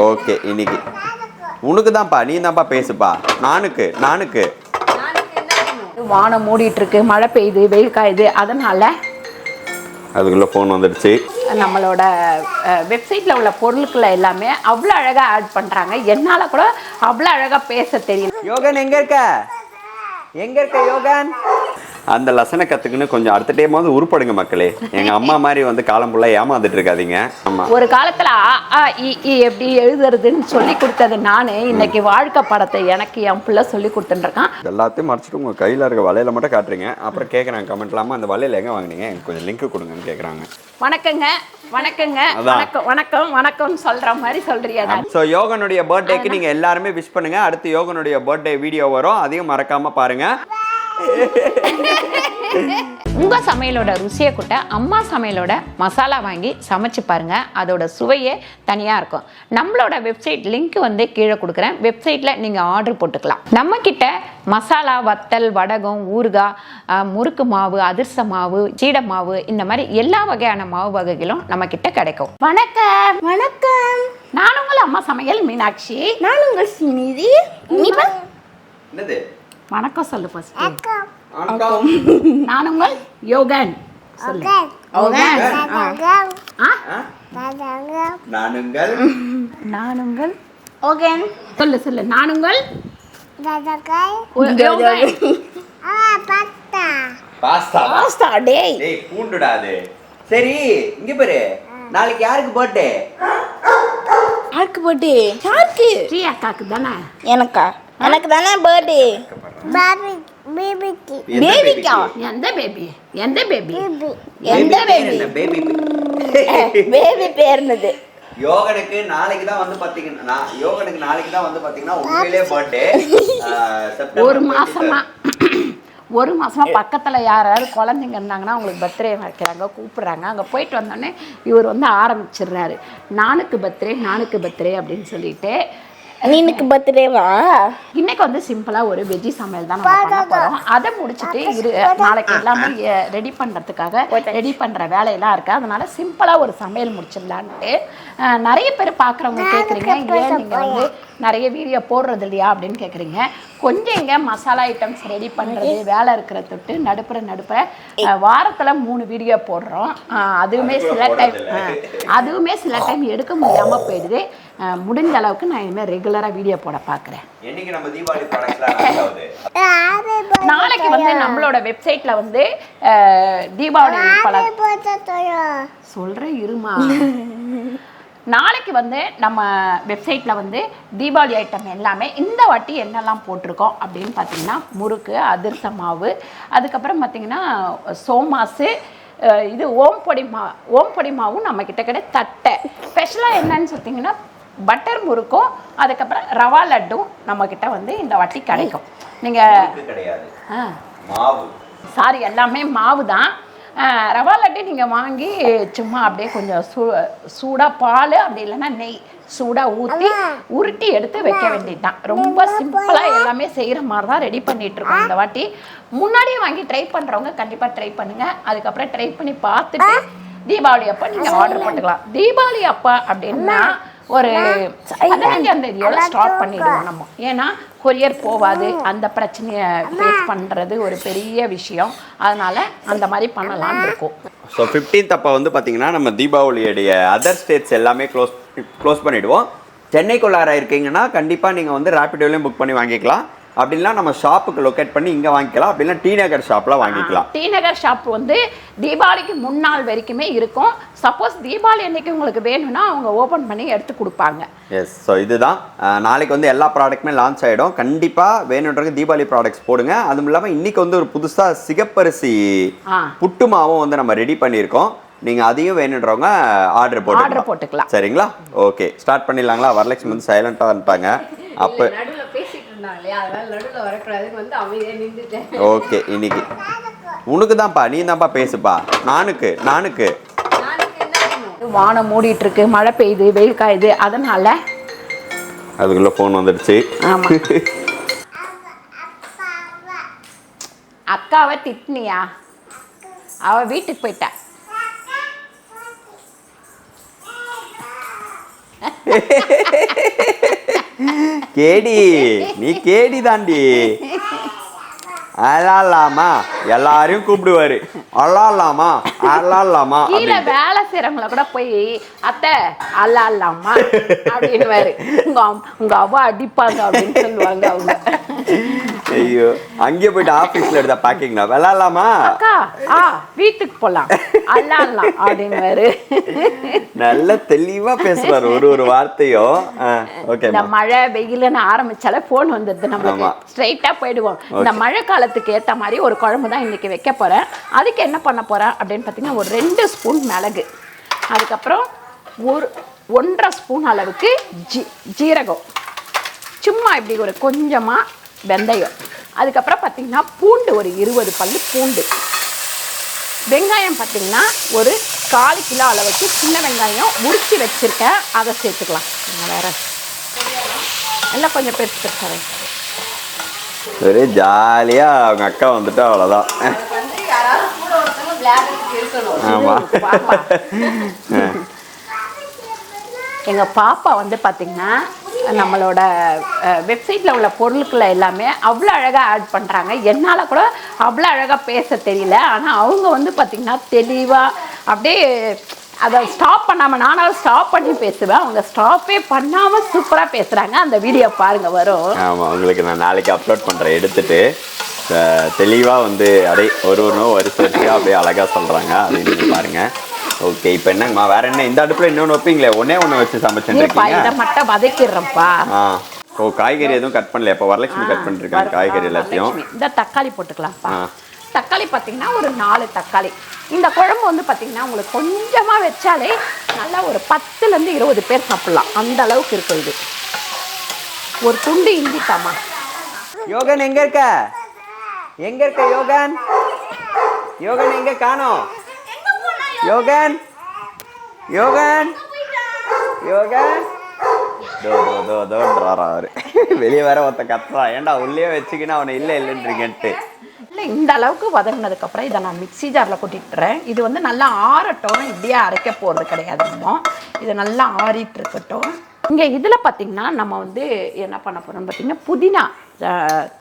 Okay இன்னைக்கு உனக்கு தான்ப்பா, நீ தான்ப்பா பேசுப்பா. நானுக்கு வானம் மூடிட்டு இருக்கு, மழை பெய்யுது, வெயில் காயுது, அதனால அதுக்குள்ள ஃபோன் வந்துடுச்சு. நம்மளோட வெப்சைட்ல உள்ள பொருட்களை எல்லாமே அவ்வளோ அழகா ஆட் பண்றாங்க. என்னால கூட அவ்வளோ அழகா பேச தெரியல. யோகன் எங்க இருக்க யோகன்? அந்த லெசனை கற்றுக்குன்னு கொஞ்சம் அடுத்த டைமாவது உருப்படுங்க மக்களே. எங்கள் அம்மா மாதிரி வந்து காலம் ஃபுல்லாக ஏமாந்துட்டு இருக்காதீங்க. ஆமாம், ஒரு காலத்தில் எப்படி எழுதுறதுன்னு சொல்லி கொடுத்தது நான். இன்னைக்கு வாழ்க்கை படத்தை எனக்கு என் பிள்ளை சொல்லி கொடுத்துட்டுருக்கான். எல்லாத்தையும் மறைச்சிட்டு உங்கள் கையில் இருக்க வலையில மட்டும் காட்டுறீங்க. அப்புறம் கேட்குறாங்க கமெண்ட்லாமா, அந்த வலையில் எங்கே வாங்கினீங்க, எனக்கு கொஞ்சம் லிங்க் கொடுங்கன்னு கேட்குறாங்க. வணக்கங்க வணக்கம் சொல்கிற மாதிரி சொல்கிறியா? ஸோ யோகனுடைய பர்த்டேக்கு நீங்கள் எல்லாருமே விஷ் பண்ணுங்கள். அடுத்து யோகனுடைய பர்த்டே வீடியோ வரும், அதையும் மறக்காமல் பாருங்கள். உங்க சமையலோட ருசியை கூட்ட அம்மா சமையலோட மசாலா வாங்கி சமைச்சு பாருங்க. அதோட சுவையே தனியா இருக்கும். நம்மளோட வெப்சைட் லிங்க் வந்து கீழே கொடுக்குறேன். வெப்சைட்ல நீங்க ஆர்டர் போட்டுக்கலாம். நம்ம கிட்ட மசாலா, வத்தல், வடகம், ஊறுகாய், முறுக்கு மாவு, அதிர்ச மாவு, சீடை மாவு, இந்த மாதிரி எல்லா வகையான மாவு வகைகளும் நம்ம கிட்ட கிடைக்கும். வணக்கம். நான் உங்கள் அம்மா சமையல் மீனாட்சி. நான் உங்கள் ஸ்ரீநிதி. வணக்கம் சொல்லு ஃபர்ஸ்ட். நான் உங்கள் யோகன். சொல்லு. நான் உங்கள் ஓகன். சொல்லு. நான் உங்கள் பாஸ்தா. டேய் பூண்டுடா அது. சரி இங்க பாரு, நாளைக்கு யாருக்கு பர்த்டே? யாருக்கு பர்த்டே? யாருக்கு? ஸ்ரீ அக்காக்கு தானே. எனக்கு தானே பர்த்டே. பேபிக்கா? எந்த பேபி? பேபி பேர்னது யோகனுக்கு நாளைக்கு தான் வந்து பாத்தீங்கன்னா உண்மையிலே பர்த்டே. ஒரு மாசமா பக்கத்துல யாராவது குழந்தைங்க இருந்தாங்கன்னா அவங்களுக்கு பர்த்டே வைக்கிறாங்க, கூப்பிடுறாங்க. அங்கே போயிட்டு வந்தோடனே இவர் வந்து ஆரம்பிச்சிடுறாரு, நானுக்கு பர்த்டே அப்படின்னு சொல்லிட்டு. நீனுக்கு பர்த்டேவா? இன்னைக்கு வந்து சிம்பிளா ஒரு வெஜ்ஜி சமையல் தான் நம்ம பண்ண போறோம். அதை முடிச்சுட்டு நாளைக்கு எல்லாமே ரெடி பண்றதுக்காக ரெடி பண்ற வேலையெல்லாம் இருக்கு. அதனால சிம்பிளா ஒரு சமையல் முடிச்சிடலான்ட்டு நிறைய பேர் பாக்குறவங்க கேக்குறீங்க, ஏன் நீங்க வந்து நிறைய வீடியோ போடுறது இல்லையா அப்படின்னு கேக்குறீங்க. கொஞ்சம் இங்க மசாலா ஐட்டம்ஸ் ரெடி பண்றது வேலை இருக்கிற தொட்டு நடுப்புற வாரத்துல 3 வீடியோ போடுறோம். அதுவுமே சில டைம் எடுக்க முடியாம போயிடுது. முடிஞ்ச அளவுக்கு நான் இனிமேல் ரெகுலரா வீடியோ போட பாக்குறேன். நாளைக்கு வந்து நம்மளோட வெப்சைட்ல வந்து தீபாவளி சொல்றேன் இருமா. நாளைக்கு வந்து நம்ம வெப்சைட்டில் வந்து தீபாவளி ஐட்டம் எல்லாமே இந்த வாட்டி என்னெல்லாம் போட்டிருக்கோம் அப்படின்னு பார்த்தீங்கன்னா, முறுக்கு, அதிர்ச மாவு, அதுக்கப்புறம் பார்த்தீங்கன்னா சோமாசு, இது ஓம்பொடி மாவும் நம்ம கிட்ட தட்டை. ஸ்பெஷலாக என்னன்னு பார்த்தீங்கன்னா பட்டர் முறுக்கும், அதுக்கப்புறம் ரவா லட்டும் நம்ம கிட்ட வந்து இந்த வாட்டி கிடைக்கும். நீங்கள் எல்லாமே மாவு தான். ரவா லட்டு நீங்கள் வாங்கி சும்மா அப்படியே கொஞ்சம் சூடாக பால் அப்படி இல்லைன்னா நெய் சூடாக ஊற்றி உருட்டி எடுத்து வைக்க வேண்டியது தான். ரொம்ப சிம்பிளாக எல்லாமே செய்கிற மாதிரி தான் ரெடி பண்ணிகிட்ருக்கோம் இந்த வாட்டி. முன்னாடியே வாங்கி ட்ரை பண்ணுறவங்க கண்டிப்பாக ட்ரை பண்ணுங்கள். அதுக்கப்புறம் ட்ரை பண்ணி பார்த்துட்டு தீபாவளி அப்போ நீங்கள் ஆர்டர் பண்ணிக்கலாம். தீபாவளி அப்போ அப்படின்னா ஒரு 15ஆம் தேதியோட ஸ்டார்ட் பண்ணிடுவோம் நம்ம. ஏன்னா கொரியர் போகாது, அந்த பிரச்சனையை ஃபேஸ் பண்ணுறது ஒரு பெரிய விஷயம். அதனால் அந்த மாதிரி பண்ணலான்னு இருக்கும். ஸோ 15th அப்போ வந்து பார்த்தீங்கன்னா நம்ம தீபாவளியுடைய அதர் ஸ்டேட்ஸ் எல்லாமே க்ளோஸ் பண்ணிவிடுவோம். சென்னைக்குள்ளார இருக்கீங்கன்னா கண்டிப்பாக நீங்கள் வந்து ரேபிடோலையும் புக் பண்ணி வாங்கிக்கலாம். அப்படின்னா நம்ம ஷாப்புக்கு லொக்கேட் பண்ணி இங்கே வாங்கிக்கலாம். அப்படின்னா டி நகர் ஷாப்பில் வாங்கிக்கலாம். டி நகர் ஷாப் வந்து தீபாவளிக்கு முன்னாள் வரைக்குமே இருக்கும். சப்போஸ் தீபாவளி அன்னைக்கு உங்களுக்கு வேணும்னா அவங்க ஓப்பன் பண்ணி எடுத்து கொடுப்பாங்க. எஸ், ஸோ இதுதான் நாளைக்கு வந்து எல்லா ப்ராடக்ட்டுமே லான்ச் ஆகிடும். கண்டிப்பாக வேணுன்றது தீபாவளி ப்ராடக்ட்ஸ் போடுங்க. அதுவும் இல்லாமல் இன்றைக்கி வந்து ஒரு புதுசாக சிகப்பரிசி புட்டு மாவும் வந்து நம்ம ரெடி பண்ணியிருக்கோம். நீங்கள் அதையும் வேணுன்றவங்க ஆர்டர் போட்டுக்கலாம். சரிங்களா? Okay, start பண்ணிடலாங்களா? வரலட்சுமி வந்து சைலண்ட்டாக வந்துட்டாங்க. அப்போ ஓகே, இன்னைக்கு உனக்கு தான்ப்பா, நீ தான்ப்பா பேசுப்பா. நானுக்கு வானம் மூடிட்டு இருக்கு, மழை பெய்யுது, வெயில் காயுது, அதனால அதுக்குள்ள ஃபோன் வந்துடுச்சு. அக்காவை திட்டினியா? அவ வீட்டுக்கு போயிட்டா. கேடி நீ கேடி தாண்டி. அலாலாமா எல்லாரையும் கூப்பிடுவாரு. அலாலாமா அலாலாமா. கீழே வேலை செய்யறவங்கள கூட போய் அத்தை அலாலாமா அப்படின்னு உங்க அவ அடிப்பாங்க அப்படின்னு சொல்லுவாங்க அவங்க. ஐயோ அங்கே போயிட்டு ஆபீஸ்ல எடுத்த பேக்கிங்னா விளாடலாமா அக்கா வீட்டுக்கு போலாம் அல்லாடலாம் அப்படின்னு நல்ல தெளிவா பேசுவாரு ஒரு வார்த்தையும். ஓகே இந்த மழை வெயில்னு ஆரம்பிச்சாலே போன் வந்துடுது நம்மளுக்கு. ஸ்ட்ரைட்டா போயிடுவோம். இந்த மழை காலத்துக்கு ஏற்ற மாதிரி ஒரு குழம்பு தான் இன்னைக்கு வைக்க போறேன். அதுக்கு என்ன பண்ண போறேன் அப்படின்னு பார்த்தீங்கன்னா ஒரு 2 ஸ்பூன் மிளகு, அதுக்கப்புறம் 1.5 ஸ்பூன் அளவுக்கு ஜீரகம், சும்மா இப்படி ஒரு கொஞ்சமாக வெந்தயம், அதுக்கப்புறம் பார்த்தீங்கன்னா பூண்டு ஒரு 20 பல்லு பூண்டு, வெங்காயம் பார்த்தீங்கன்னா ஒரு 1/4 கிலோ அளவுக்கு சின்ன வெங்காயம் உரிச்சு வச்சுருக்கேன், அதை சேர்த்துக்கலாம். வேறு எல்லாம் கொஞ்சம் பெருசு பெருசாக ஒரே ஜாலியாக அவங்க அக்கா வந்துட்டு அவ்வளோதான். ஆமாம் எங்கள் பாப்பா வந்து பார்த்திங்கன்னா நம்மளோட வெப்சைட்டில் உள்ள பொருட்களை எல்லாமே அவ்வளோ அழகாக ஆட் பண்ணுறாங்க. என்னால் கூட அவ்வளோ அழகாக பேச தெரியல. ஆனால் அவங்க வந்து பார்த்திங்கன்னா தெளிவாக அப்படியே அதை ஸ்டாப் பண்ணாமல், நானும் ஸ்டாப் பண்ணி பேசுவேன், அவங்க ஸ்டாப்பே பண்ணாமல் சூப்பராக பேசுகிறாங்க. அந்த வீடியோ பாருங்கள் வரும். ஆமாம் உங்களுக்கு நான் நாளைக்கு அப்லோட் பண்ணுறேன். எடுத்துகிட்டு தெளிவாக வந்து அப்படியே ஒன்றும் வரிசையாக அப்படியே அழகாக சொல்கிறாங்க. அப்படின்னு பாருங்கள். ஓகே இப்போ என்னங்கம்மா வேற என்ன இந்த அடுப்பில் இன்னொன்று வைப்பீங்களே? ஒன்று வச்சு சமைச்சுருக்கீங்க. இதை மட்டும் வதக்கிடுறப்பா. ஓ காய்கறி எதுவும் கட் பண்ணல? இப்போ வரலட்சுமி கட் பண்ணிருக்காங்க காய்கறி எல்லாத்தையும். இந்த தக்காளி போட்டுக்கலாம்ப்பா. தக்காளி பார்த்தீங்கன்னா ஒரு 4 தக்காளி. இந்த குழம்பு வந்து பார்த்தீங்கன்னா உங்களுக்கு கொஞ்சமாக வச்சாலே நல்லா ஒரு 10லேருந்து 20 பேர் சாப்பிட்லாம், அந்த அளவுக்கு இருக்கும். இது ஒரு துண்டு இஞ்சி தாமா. யோகன் எங்க இருக்க? எங்க இருக்க யோகன்? யோகன் எங்க காணோம்? யோகன் யோகன் யோகன் அவரு வெளியே வேற ஒருத்த கத்துறா. ஏன்டா உள்ளே வச்சுக்கினா அவனை இல்லைன்றீங்கன்ட்டு. இல்லை இந்த அளவுக்கு வதங்கினதுக்கப்புறம் இதை நான் மிக்ஸி ஜாரில் கொட்டிட்டுறேன். இது வந்து நல்லா ஆறட்டும், இப்படியே அரைக்க போகிறது கிடையாது. இது நல்லா ஆறிட்டு இருக்கட்டும். இங்கே இதில் பார்த்திங்கன்னா நம்ம வந்து என்ன பண்ண போகிறோம்னு பார்த்திங்கன்னா புதினா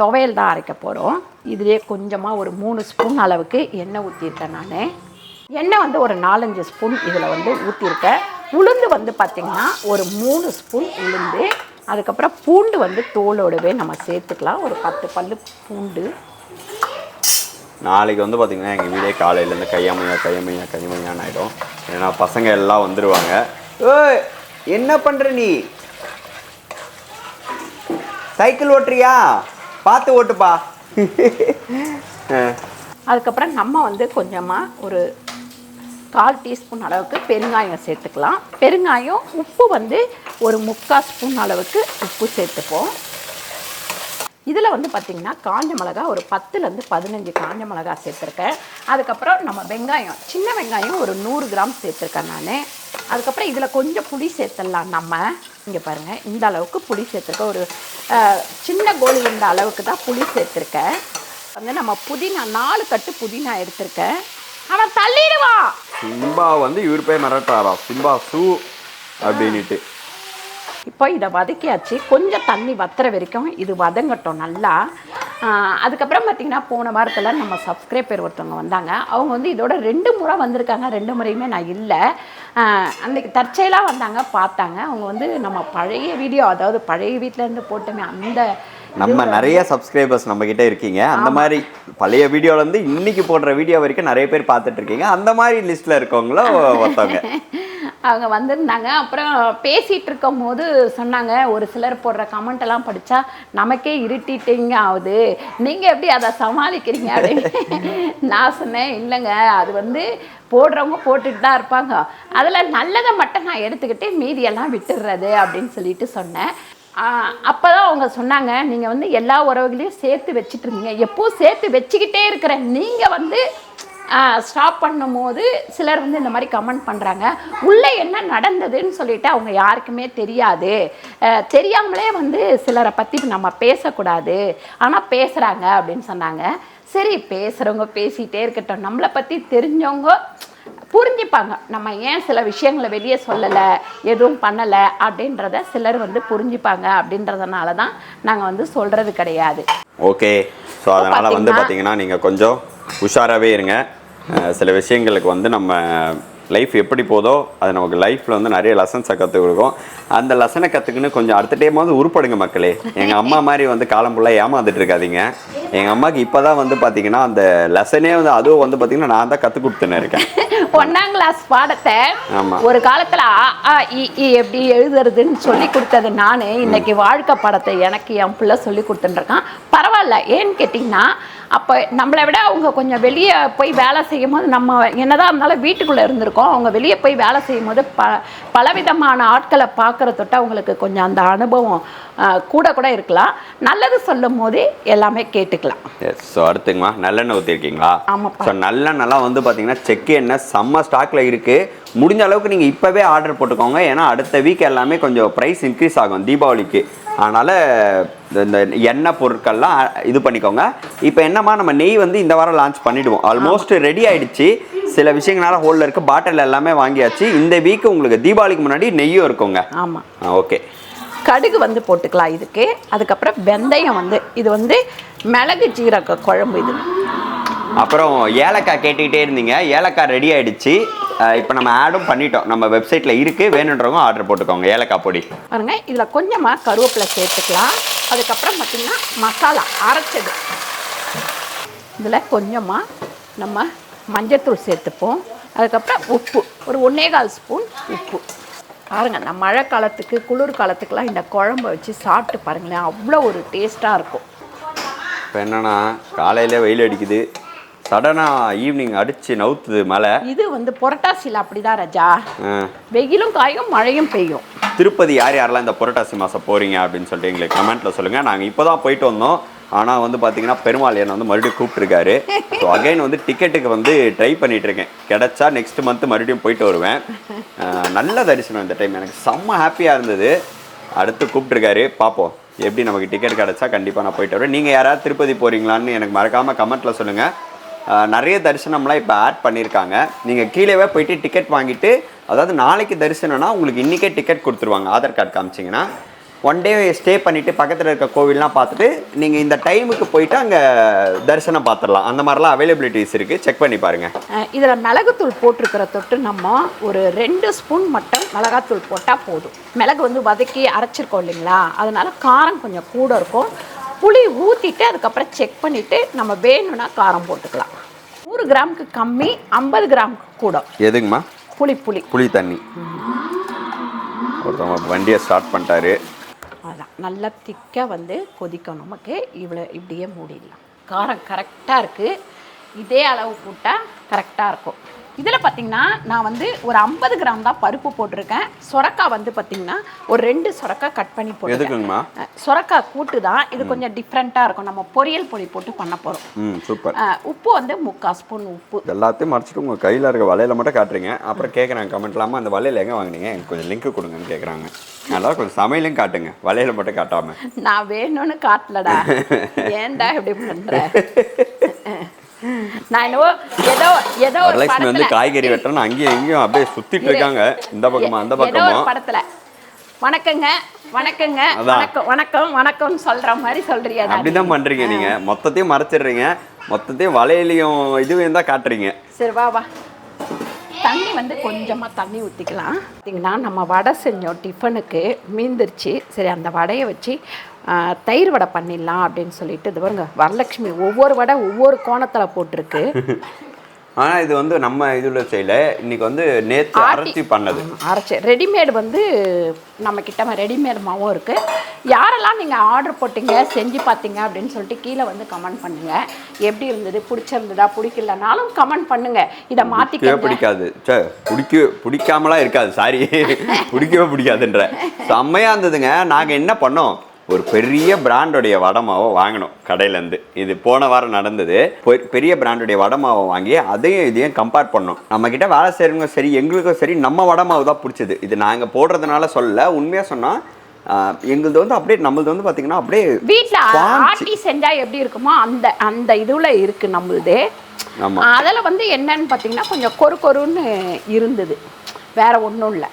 துவையல் தான் அரைக்க போகிறோம். இதுலேயே கொஞ்சமாக ஒரு 3 ஸ்பூன் அளவுக்கு எண்ணெய் ஊற்றிருக்கேன். நான் எண்ணெய் வந்து ஒரு 4-5 ஸ்பூன் இதில் வந்து ஊற்றிருக்கேன். உளுந்து வந்து பார்த்திங்கன்னா ஒரு 3 ஸ்பூன் உளுந்து, அதுக்கப்புறம் பூண்டு வந்து தோலோடவே நம்ம சேர்த்துக்கலாம், ஒரு 10 பல்லு பூண்டு. நாளைக்கு வந்து பார்த்திங்கன்னா எங்கள் வீடே காலையிலேருந்து கையமையான்னு ஆகிடும். ஏன்னா பசங்க எல்லாம் வந்துடுவாங்க. ஓய் என்ன பண்ணுற நீ? சைக்கிள் ஓட்டுறியா? பார்த்து ஓட்டுப்பா. அதுக்கப்புறம் நம்ம வந்து கொஞ்சமாக ஒரு 1/4 டீஸ்பூன் அளவுக்கு பெருங்காயம் சேர்த்துக்கலாம். பெருங்காயம், உப்பு வந்து ஒரு 3/4 ஸ்பூன் அளவுக்கு உப்பு சேர்த்துப்போம். இதில் வந்து பார்த்திங்கன்னா காஞ்ச மிளகா ஒரு 10லேருந்து 15 காஞ்ச மிளகா சேர்த்துருக்கேன். அதுக்கப்புறம் நம்ம வெங்காயம், சின்ன வெங்காயம் ஒரு 100 கிராம் சேர்த்துருக்கேன் நான். அதுக்கப்புறம் இதில் கொஞ்சம் புளி சேர்த்துடலாம் நம்ம. இங்கே பாருங்கள் இந்த அளவுக்கு புளி சேர்த்துருக்கேன். ஒரு சின்ன கோலி இந்த அளவுக்கு தான் புளி சேர்த்துருக்கேன். வந்து நம்ம புதினா 4 கட்டு புதினா எடுத்திருக்கேன். அவன் தள்ளிடுவா. சிம்பா வந்து இவர் போய் மிரட்டாரா சிம்பா சூ அப்படின்ட்டு. இப்போ இதை வதக்கியாச்சு. கொஞ்சம் தண்ணி வத்துற வரைக்கும் இது வதங்கட்டும் நல்லா. அதுக்கப்புறம் பார்த்திங்கன்னா போன வாரத்தில் நம்ம சப்ஸ்கிரைபர் ஒருத்தவங்க வந்தாங்க. அவங்க வந்து இதோட 2 முறை வந்திருக்காங்க. 2 முறையுமே நான் இல்லை. அன்றைக்கி தற்செயலாக வந்தாங்க, பார்த்தாங்க. அவங்க வந்து நம்ம பழைய வீடியோ, அதாவது பழைய வீட்டிலேருந்து போட்டோமே அந்த நம்ம நிறைய சப்ஸ்கிரைபர்ஸ் நம்மக்கிட்ட இருக்கீங்க. அந்த மாதிரி பழைய வீடியோலேருந்து இன்னைக்கு போடுற வீடியோ வரைக்கும் நிறைய பேர் பார்த்துட்டு இருக்கீங்க. அந்த மாதிரி லிஸ்ட்டில் இருக்கவங்களோ ஒருத்தவங்க அவங்க வந்திருந்தாங்க. அப்புறம் பேசிகிட்டு இருக்கும் போது சொன்னாங்க, ஒரு சிலர் போடுற கமெண்ட் எல்லாம் படித்தா நமக்கே இரிட்டேட்டிங் ஆகுது, நீங்கள் எப்படி அதை சமாளிக்கிறீங்க அப்படின்னு. நான் சொன்னேன், இல்லைங்க அது வந்து போடுறவங்க போட்டுட்டு தான் இருப்பாங்க, அதில் நல்லதை மட்டும் நான் எடுத்துக்கிட்டு மீதியெல்லாம் விட்டுடுறது அப்படின்னு சொல்லிட்டு சொன்னேன். அப்போ தான் அவங்க சொன்னாங்க, நீங்கள் வந்து எல்லா உறவுகளையும் சேர்த்து வச்சுட்டு இருந்தீங்க, எப்போது சேர்த்து வச்சுக்கிட்டே இருக்கிற நீங்கள் வந்து ஸ்டாப் பண்ணும்போது சிலர் வந்து இந்த மாதிரி கமெண்ட் பண்ணுறாங்க, உள்ளே என்ன நடந்ததுன்னு சொல்லிட்டு அவங்க யாருக்குமே தெரியாது, தெரியாமலே வந்து சிலரை பற்றி நம்ம பேசக்கூடாது, ஆனால் பேசுகிறாங்க அப்படின்னு சொன்னாங்க. சரி பேசுகிறவங்க பேசிகிட்டே இருக்கட்டும், நம்மளை பற்றி தெரிஞ்சவங்க புரிஞ்சுப்பாங்க. நம்ம ஏன் சில விஷயங்களை வெளியே சொல்லலை, எதுவும் பண்ணலை அப்படின்றத சிலர் வந்து புரிஞ்சுப்பாங்க. அப்படின்றதுனால தான் நாங்கள் வந்து சொல்கிறது கிடையாது. ஓகே. ஸோ அதனால் வந்து பார்த்தீங்கன்னா நீங்கள் கொஞ்சம் உஷாராகவே இருங்க. சில விஷயங்களுக்கு வந்து நம்ம லைஃப் எப்படி போதோ அது நமக்கு லைஃப்பில் வந்து நிறைய லெசன்ஸை கற்றுக் கொடுக்கும். அந்த லெசனை கற்றுக்குன்னு கொஞ்சம் அடுத்த டைமாவது உருப்படுங்க மக்களே. எங்கள் அம்மா மாதிரி வந்து காலம் ஃபுல்லாக ஏமாந்துட்டு இருக்காதீங்க. எங்கள் அம்மாவுக்கு இப்போ தான் வந்து பார்த்தீங்கன்னா அந்த லெசனே வந்து அதுவும் வந்து பார்த்தீங்கன்னா நான் தான் கற்றுக் கொடுத்துன்னு இருக்கேன். 1ஆம் கிளாஸ் பாடத்தை ஒரு காலத்தில் எப்படி எழுதுறதுன்னு சொல்லி கொடுத்தது நான். இன்னைக்கு வாழ்க்கை பாடத்தை எனக்கு என் பிள்ளை சொல்லி கொடுத்துட்டுருக்கான். பரவாயில்ல. ஏன்னு கேட்டிங்கன்னா அப்போ நம்மளை விட அவங்க கொஞ்சம் வெளியே போய் வேலை செய்யும் போது நம்ம என்னதான் இருந்தாலும் வீட்டுக்குள்ளே இருந்திருக்கோம். அவங்க வெளியே போய் வேலை செய்யும் போது பலவிதமான ஆட்களை பார்க்குற தொட்டு அவங்களுக்கு கொஞ்சம் அந்த அனுபவம் கூட இருக்கலாம். நல்லது சொல்லும் போது எல்லாமே கேட்டுக்கலாம். ஸோ அடுத்துங்கம்மா நல்லெண்ணெய் ஊற்றிருக்கீங்களா? ஆமாப்பா. ஸோ நல்லெண்ணெய்லாம் வந்து பார்த்தீங்கன்னா செக்கு எண்ணெய் செம்ம ஸ்டாக்கில் இருக்குது. முடிஞ்ச அளவுக்கு நீங்கள் இப்போவே ஆர்டர் போட்டுக்கோங்க. ஏன்னா அடுத்த வீக் எல்லாமே கொஞ்சம் ப்ரைஸ் இன்க்ரீஸ் ஆகும் தீபாவளிக்கு. அதனால் இந்த எண்ணெய் பொருட்கள்லாம் இது பண்ணிக்கோங்க. இப்போ என்னம்மா நம்ம நெய் வந்து இந்த வாரம் லான்ச் பண்ணிவிடுவோம். ஆல்மோஸ்ட் ரெடி ஆகிடுச்சு. சில விஷயங்களால ஹோலில் இருக்குது. பாட்டில் எல்லாமே வாங்கியாச்சு. இந்த வீக்கு உங்களுக்கு தீபாவளிக்கு முன்னாடி நெய்யும் இருக்குங்க. ஆமாம். ஓகே. கடுகு வந்து போட்டுக்கலாம் இதுக்கு. அதுக்கப்புறம் வெந்தயம் வந்து இது வந்து மிளகு ஜீரக குழம்பு இது. அப்புறம் ஏலக்காய் கேட்டுக்கிட்டே இருந்தீங்க. ஏலக்காய் ரெடி ஆகிடுச்சு. இப்போ நம்ம ஆடும் பண்ணிட்டோம். நம்ம வெப்சைட்டில் இருக்குது. வேணுன்றவங்க ஆர்டர் போட்டுக்கோங்க. ஏலக்காய் பொடி பாருங்க. இதில் கொஞ்சமாக கருவேப்பிலை சேர்த்துக்கலாம். அதுக்கப்புறம் பார்த்திங்கன்னா மசாலா அரைச்சது. இதில் கொஞ்சமாக நம்ம மஞ்சத்தூள் சேர்த்துப்போம். அதுக்கப்புறம் உப்பு ஒரு 1.25 ஸ்பூன் உப்பு. பாருங்க, நம்ம மழை காலத்துக்கு குளிர் காலத்துக்கெலாம் இந்த குழம்பை வச்சு சாப்பிட்டு பாருங்களேன், அவ்வளோ ஒரு டேஸ்ட்டாக இருக்கும். இப்போ என்னென்னா காலையிலே வெயில் அடிக்குது, சடனாக ஈவினிங் அடித்து நவுத்துது மழை. இது வந்து புரட்டாசியில் அப்படிதான் ராஜா. வெயிலும் காயும் மழையும் பெய்யும். திருப்பதி யார் யாரெல்லாம் இந்த புரட்டாசி மாதம் போகிறீங்க அப்படின்னு சொல்லிட்டு எங்களுக்கு கமெண்ட்டில் சொல்லுங்கள். நாங்கள் இப்போ தான் போயிட்டு வந்தோம். ஆனால் வந்து பார்த்தீங்கன்னா பெருமாள் என்னை வந்து மறுபடியும் கூப்பிட்டுருக்காரு. ஸோ அகைன் வந்து டிக்கெட்டுக்கு வந்து ட்ரை பண்ணிகிட்ருக்கேன். கிடச்சா நெக்ஸ்ட் மந்த்து மறுபடியும் போயிட்டு வருவேன். நல்ல தரிசனம் இந்த டைம். எனக்கு செம்ம ஹாப்பியாக இருந்தது. அடுத்து கூப்பிட்ருக்காரு. பார்ப்போம் எப்படி நமக்கு டிக்கெட் கிடச்சா கண்டிப்பாக நான் போயிட்டு வருவேன். நீங்கள் யாராவது திருப்பதி போகிறீங்களான்னு எனக்கு மறக்காமல் கமெண்ட்டில் சொல்லுங்கள். நிறைய தரிசனம்லாம் இப்போ ஆட் பண்ணியிருக்காங்க. நீங்கள் கீழேவே போயிட்டு டிக்கெட் வாங்கிட்டு, அதாவது நாளைக்கு தரிசனம்னா உங்களுக்கு இன்றைக்கே டிக்கெட் கொடுத்துருவாங்க. ஆதார் கார்டு காமிச்சிங்கன்னா 1 டே ஸ்டே பண்ணிவிட்டு பக்கத்தில் இருக்க கோவில்லாம் பார்த்துட்டு நீங்கள் இந்த டைமுக்கு போயிட்டு அங்கே தரிசனம் பார்த்துடலாம். அந்த மாதிரிலாம் அவைலபிலிட்டிஸ் இருக்குது. செக் பண்ணி பாருங்கள். இதில் மிளகுத்தூள் போட்டிருக்கிற தொட்டு நம்ம ஒரு 2 ஸ்பூன் மட்டும் மிளகாத்தூள் போட்டால் போதும். மிளகு வந்து வதக்கி அரைச்சிருக்கோம் இல்லைங்களா, அதனால் காரம் கொஞ்சம் கூட இருக்கும். புளி ஊற்றிட்டு அதுக்கப்புறம் செக் பண்ணிவிட்டு நம்ம வேணும்னா காரம் போட்டுக்கலாம். 100 கிராமுக்கு கம்மி, 50 கிராமுக்கு கூட. எதுங்கம்மா? புளி தண்ணி. ஒருத்தவங்க வண்டியை ஸ்டார்ட் பண்ணிட்டாரு. அதான் நல்லா திக்காக வந்து கொதிக்கும். நமக்கு இப்படியே மூடிடலாம். காரம் கரெக்டாக இருக்குது. இதே அளவு போட்டால் கரெக்டாக இருக்கும். இதில் பார்த்திங்கன்னா நான் வந்து ஒரு 50 கிராம் தான் பருப்பு போட்டிருக்கேன். சொரக்காய் வந்து பார்த்திங்கன்னா ஒரு 2 சொரக்காய் கட் பண்ணி போட்டுருக்கேன். சொரக்காய் கூட்டு தான் இது. கொஞ்சம் டிஃப்ரெண்ட்டாக இருக்கும். நம்ம பொரியல் பொடி போட்டு பண்ண போகிறோம். சூப்பர். உப்பு வந்து 3/4 ஸ்பூன் உப்பு. எல்லாத்தையும் மறைச்சிட்டு உங்கள் கையில் இருக்க வலையில் மட்டும் காட்டுறீங்க. அப்புறம் கேட்குறாங்க கமெண்ட்லாமா, அந்த வலையில் எங்கே வாங்கினீங்க, எனக்கு கொஞ்சம் லிங்க் கொடுங்கன்னு கேட்குறாங்க. நல்லா கொஞ்சம் சமையலும் காட்டுங்க, வலையில் மட்டும் காட்டாமல். நான் வேணும்னு காட்டலடா, ஏன்டா இப்படி பண்ணுறேன்? நான் ஏதோ வரலட்சுமி வந்து காய்கறி வெட்டணும் அங்கேயும் எங்கேயும் அப்படியே சுத்திட்டு இருக்காங்க. இந்த பக்கமா அந்த பக்கமா படத்துல வணக்கங்க வணக்கங்க வணக்கம் வணக்கம்னு சொல்ற மாதிரி சொல்றியா? அப்படிதான் பண்றீங்க நீங்க. மொத்தத்தையும் மறைச்சிடுறீங்க, மொத்தத்தையும் வலையிலையும் இதுவும் தான் காட்டுறீங்க. சரி வா வா. தண்ணி வந்து கொஞ்சமாக தண்ணி ஊற்றிக்கலாம். பார்த்தீங்கன்னா நம்ம வடை செஞ்சோம் டிஃபனுக்கு, மீந்துருச்சு. சரி அந்த வடையை வச்சு தயிர் வடை பண்ணிடலாம் அப்படின்னு சொல்லிட்டு இது பாருங்க, வரலட்சுமி ஒவ்வொரு வடை ஒவ்வொரு கோணத்தில் போட்டிருக்கு. ஆனால் இது வந்து நம்ம இதில் செய்யல, இன்னைக்கு வந்து நேற்று அரைச்சி பண்ணது. அரைச்சி ரெடிமேடு வந்து நம்மக்கிட்ட ரெடிமேட் மாவும் இருக்குது. யாரெல்லாம் நீங்கள் ஆர்டர் போட்டிங்க செஞ்சு பார்த்தீங்க அப்படின்னு சொல்லிட்டு கீழே வந்து கமெண்ட் பண்ணுங்கள். எப்படி இருந்தது, பிடிச்சிருந்ததா, பிடிக்கலனாலும் கமெண்ட் பண்ணுங்கள். இதை மாற்றிக்கவே பிடிக்காது, பிடிக்காமலாம் இருக்காது, சாரி பிடிக்கவே பிடிக்காதுன்ற செம்மையாக இருந்ததுங்க. நாங்கள் என்ன பண்ணோம், ஒரு பெரிய பிராண்டோடைய வடை மாவை வாங்கினோம் கடையிலேருந்து. இது போன வாரம் நடந்தது. பெரிய பிராண்டுடைய வடை மாவை வாங்கி அதையும் இதையும் கம்பேர் பண்ணோம். நம்மக்கிட்ட வேலை செய்கிறவங்க சரி, எங்களுக்கும் சரி, நம்ம வடை மாவு தான் பிடிச்சது. இது நாங்கள் போடுறதுனால சொல்லலை, உண்மையாக சொன்னால் எங்களுது வந்து அப்படியே நம்மளது வந்து பார்த்தீங்கன்னா அப்படியே வீட்டில் ஆட்டி செஞ்சால் எப்படி இருக்குமோ அந்த அந்த இதுல இருக்கு நம்மளுது. அதில் வந்து என்னன்னு பார்த்தீங்கன்னா கொஞ்சம் கொருன்னு இருந்தது, வேற ஒன்றும் இல்லை.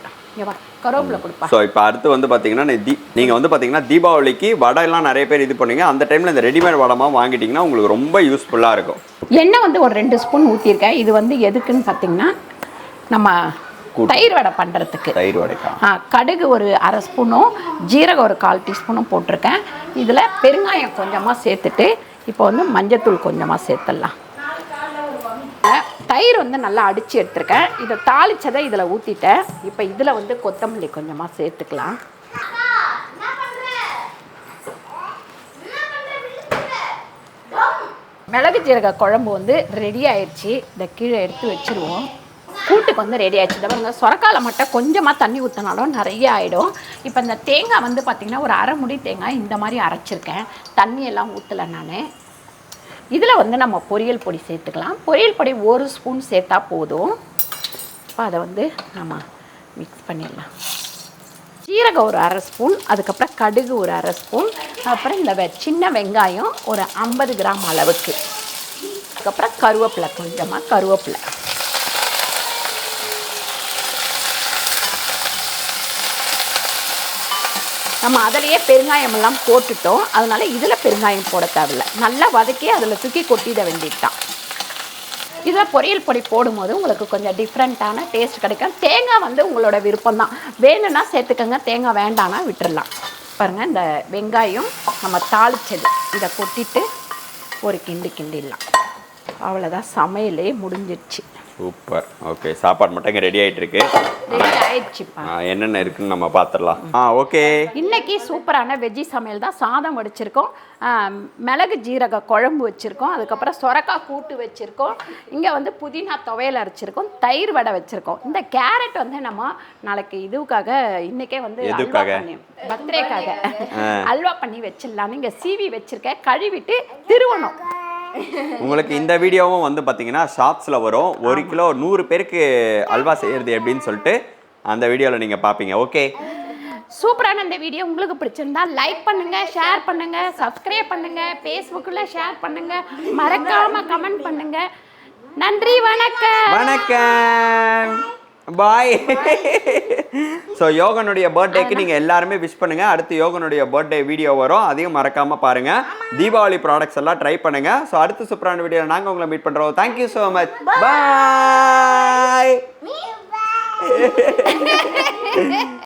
கருவேப்பிலை கொடுப்பா. ஸோ இப்போ அடுத்து வந்து பார்த்தீங்கன்னா நீங்கள் வந்து பார்த்தீங்கன்னா தீபாவளிக்கு வடை எல்லாம் நிறைய பேர் இது பண்ணுவீங்க. அந்த டைமில் இந்த ரெடிமேட் வடமாக வாங்கிட்டீங்கன்னா உங்களுக்கு ரொம்ப யூஸ்ஃபுல்லாக இருக்கும். எண்ணெய் வந்து ஒரு 2 ஸ்பூன் ஊற்றிருக்கேன். இது வந்து எதுக்குன்னு பார்த்தீங்கன்னா நம்ம தயிர் வடை பண்ணுறதுக்கு. தயிர் வடைக்கா? கடுகு ஒரு 1/2 ஸ்பூனும் ஜீரகம் ஒரு 1/4 டீஸ்பூனும் போட்டிருக்கேன். இதில் பெருங்காயம் கொஞ்சமாக சேர்த்துட்டு இப்போ வந்து மஞ்சத்தூள் கொஞ்சமாக சேர்த்துடலாம். தயிர் வந்து நல்லா அடித்து எடுத்துருக்கேன். இதை தாளிச்சதை இதில் ஊற்றிட்டேன். இப்போ இதில் வந்து கொத்தமல்லி கொஞ்சமாக சேர்த்துக்கலாம். மிளகு ஜீரக குழம்பு வந்து ரெடி ஆயிடுச்சு. இதை கீழே எடுத்து வச்சுருவோம். கூட்டுக்கு வந்து ரெடி ஆயிடுச்சு. இதை பாருங்க, சொரக்காயில் மட்டும் கொஞ்சமாக தண்ணி ஊற்றினாலும் நிறைய ஆகிடும். இப்போ இந்த தேங்காய் வந்து பார்த்திங்கன்னா ஒரு 1/2 முடி தேங்காய் இந்த மாதிரி அரைச்சிருக்கேன். தண்ணியெல்லாம் ஊற்றலை நான். இதில் வந்து நம்ம பொரியல் பொடி சேர்த்துக்கலாம். பொரியல் பொடி 1 ஸ்பூன் சேர்த்தா போதும். இப்போ அதை வந்து நம்ம மிக்ஸ் பண்ணிடலாம். ஜீரகம் ஒரு 1/2 ஸ்பூன், அதுக்கப்புறம் கடுகு ஒரு 1/2 ஸ்பூன், அப்புறம் இந்த சின்ன வெங்காயம் ஒரு 50 கிராம் அளவுக்கு, அதுக்கப்புறம் கருவேப்பிலை கொஞ்சமாக கருவேப்பிலை. நம்ம அதிலேயே பெருங்காயம் எல்லாம் போட்டுட்டோம், அதனால இதில் பெருங்காயம் போட தேவையில்லை. நல்லா வதக்கி அதில் தூக்கி கொட்டிட வேண்டியதுதான். இதில் பொரியல் பொடி போடும்போது உங்களுக்கு கொஞ்சம் டிஃப்ரெண்ட்டான டேஸ்ட் கிடைக்கும். தேங்காய் வந்து உங்களோட விருப்பம் தான், வேணும்னா சேர்த்துக்கோங்க, தேங்காய் வேண்டாம்னா விட்டுடலாம். பாருங்கள், இந்த வெங்காயம் நம்ம தாளிச்சது இதை கொட்டிட்டு ஒரு கிண்டிடலாம். அவ்வளோதான், சமையலே முடிஞ்சிடுச்சு. சூப்பர். ஓகே, சாப்பாடு மட்டும் இங்கே ரெடி ஆகிட்டு இருக்கு. என்னென்ன இருக்குன்னு நம்ம பார்த்துடலாம். ஓகே, இன்னைக்கு சூப்பரான வெஜ்ஜி சமையல் தான். சாதம் வடிச்சிருக்கோம், மிளகு ஜீரக குழம்பு வச்சுருக்கோம், அதுக்கப்புறம் சொரக்காய் கூட்டு வச்சுருக்கோம், இங்கே வந்து புதினா துவையல் அரைச்சிருக்கோம், தயிர் வடை வச்சுருக்கோம். இந்த கேரட் வந்து நம்ம நாளைக்கு இதுக்காக இன்றைக்கே வந்து பர்த்டேக்காக அல்வா பண்ணி வச்சிடலாம். இங்கே சீவி வச்சுருக்கேன், கழுவிட்டு திருவணும். உங்களுக்கு இந்த வீடியோவும் வந்து பார்த்தீங்கன்னா ஷார்ட்ஸில் வரும். 1 கிலோ 100 பேருக்கு அல்வா செய்கிறது எப்படின்னு சொல்லிட்டு அந்த வீடியோவில் நீங்கள் பார்ப்பீங்க. ஓகே, சூப்பரான இந்த வீடியோ உங்களுக்கு பிடிச்சிருந்தா லைக் பண்ணுங்க, ஷேர் பண்ணுங்க, சப்ஸ்கிரைப் பண்ணுங்க, ஃபேஸ்புக்கில் ஷேர் பண்ணுங்க, மறக்காம கமெண்ட் பண்ணுங்க. நன்றி, வணக்கம். வணக்கம், பாய். ஸோ யோகனுடைய பர்த்டேக்கு நீங்கள் எல்லாருமே விஷ் பண்ணுங்கள். அடுத்து யோகனுடைய பர்த்டே வீடியோ வரும், அதையும் மறக்காமல் பாருங்கள். தீபாவளி ப்ராடக்ட்ஸ் எல்லாம் ட்ரை பண்ணுங்கள். ஸோ அடுத்த சூப்பரான வீடியோவில் நாங்கள் உங்களை மீட் பண்ணுறோம். தேங்க்யூ ஸோ மச், பாய்.